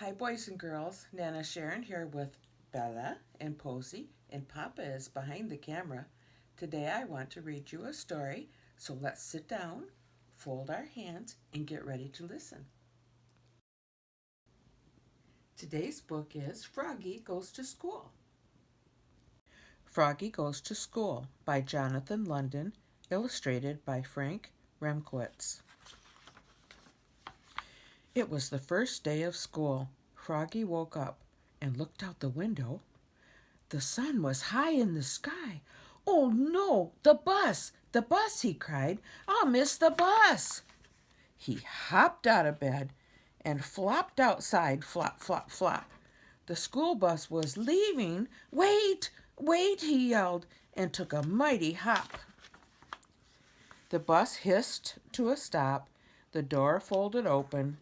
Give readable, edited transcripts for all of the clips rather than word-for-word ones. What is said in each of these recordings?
Hi, boys and girls. Nana Sharon here with Bella and Posey, and Papa is behind the camera. Today I want to read you a story, so let's sit down, fold our hands, and get ready to listen. Today's book is Froggy Goes to School. Froggy Goes to School by Jonathan London, illustrated by Frank Remkowitz. It was the first day of school. Froggy woke up and looked out the window. The sun was high in the sky. "Oh no, the bus! The bus!" he cried. "I'll miss the bus!" He hopped out of bed and flopped outside, flop, flop, flop. The school bus was leaving. "Wait, wait," he yelled, and took a mighty hop. The bus hissed to a stop. The door folded open.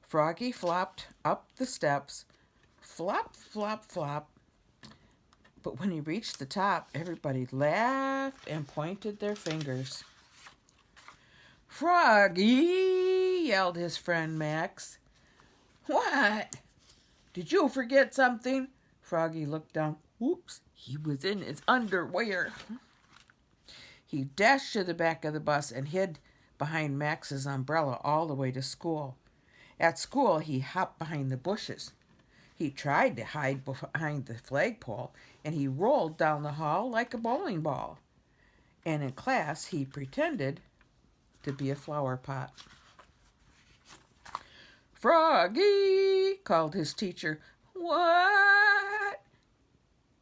Froggy flopped up the steps. Flop, flop, flop. But when he reached the top, everybody laughed and pointed their fingers. "Froggy!" yelled his friend Max. "What? Did you forget something?" Froggy looked down. Oops, he was in his underwear. He dashed to the back of the bus and hid behind Max's umbrella all the way to school. At school, he hopped behind the bushes. He tried to hide behind the flagpole, and he rolled down the hall like a bowling ball. And in class, he pretended to be a flower pot. "Froggy!" called his teacher. "What?"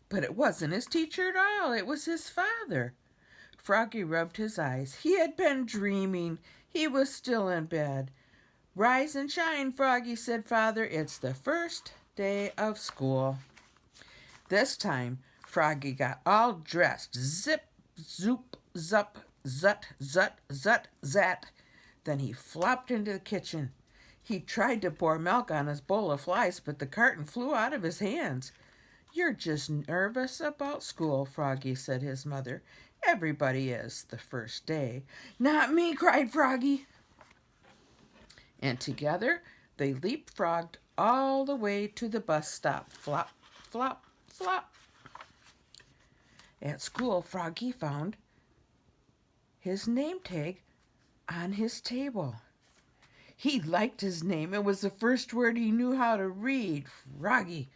But it wasn't his teacher at all. It was his father. Froggy rubbed his eyes. He had been dreaming. He was still in bed. "Rise and shine, Froggy," said Father. "It's the first day of school." This time, Froggy got all dressed. Zip, zoop, zup, zut, zut, zut, zat. Then he flopped into the kitchen. He tried to pour milk on his bowl of flies, but the carton flew out of his hands. "You're just nervous about school, Froggy," said his mother. "Everybody is the first day." "Not me," cried Froggy. And together they leapfrogged all the way to the bus stop. Flop, flop, flop. At school, Froggy found his name tag on his table. He liked his name. It was the first word he knew how to read. Froggy.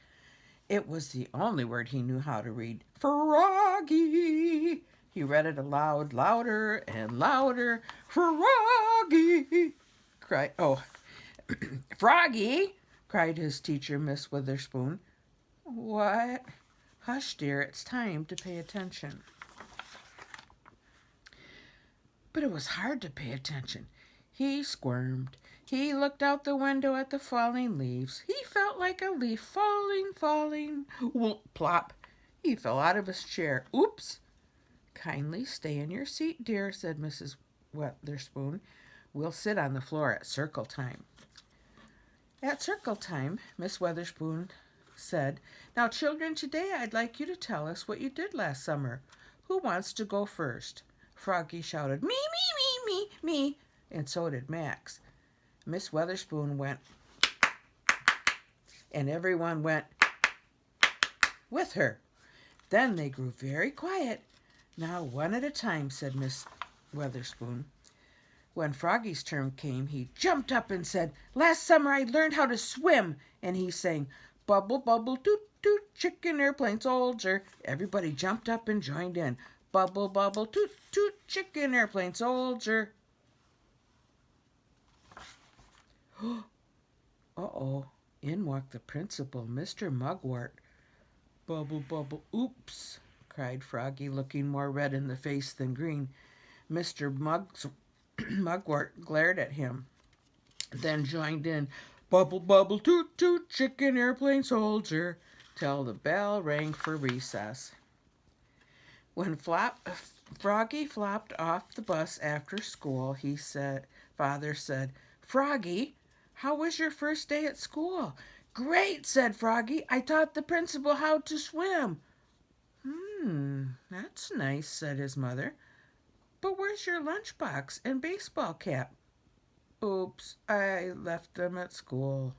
It was the only word he knew how to read. Froggy. He read it aloud, louder and louder. Froggy. "Froggy!" cried his teacher, Miss Witherspoon. "What?" "Hush, dear, it's time to pay attention." But it was hard to pay attention. He squirmed. He looked out the window at the falling leaves. He felt like a leaf falling, falling. Whoop, plop. He fell out of his chair. Oops. "Kindly stay in your seat, dear," said Mrs. Witherspoon. "We'll sit on the floor at circle time." At circle time, Miss Witherspoon said, "Now, children, today I'd like you to tell us what you did last summer. Who wants to go first?" Froggy shouted, "Me, me, me, me, me," and so did Max. Miss Witherspoon went, and everyone went with her. Then they grew very quiet. "Now, one at a time," said Miss Witherspoon. When Froggy's turn came, he jumped up and said, "Last summer I learned how to swim." And he sang, "Bubble, bubble, toot, toot, chicken airplane soldier." Everybody jumped up and joined in. "Bubble, bubble, toot, toot, chicken airplane soldier." Uh-oh, in walked the principal, Mr. Mugwort. "Bubble, bubble, oops," cried Froggy, looking more red in the face than green. Mr. Mugwort glared at him, then joined in, "Bubble, bubble, toot, toot, chicken airplane soldier," till the bell rang for recess. When Froggy flopped off the bus after school, Father said, "Froggy, how was your first day at school?" "Great," said Froggy. "I taught the principal how to swim." That's nice," said his mother. "But where's your lunchbox and baseball cap?" "Oops, I left them at school."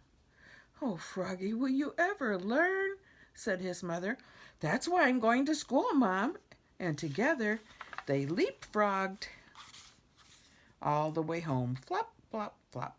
"Oh, Froggy, will you ever learn?" said his mother. "That's why I'm going to school, Mom." And together they leapfrogged all the way home. Flop, flop, flop.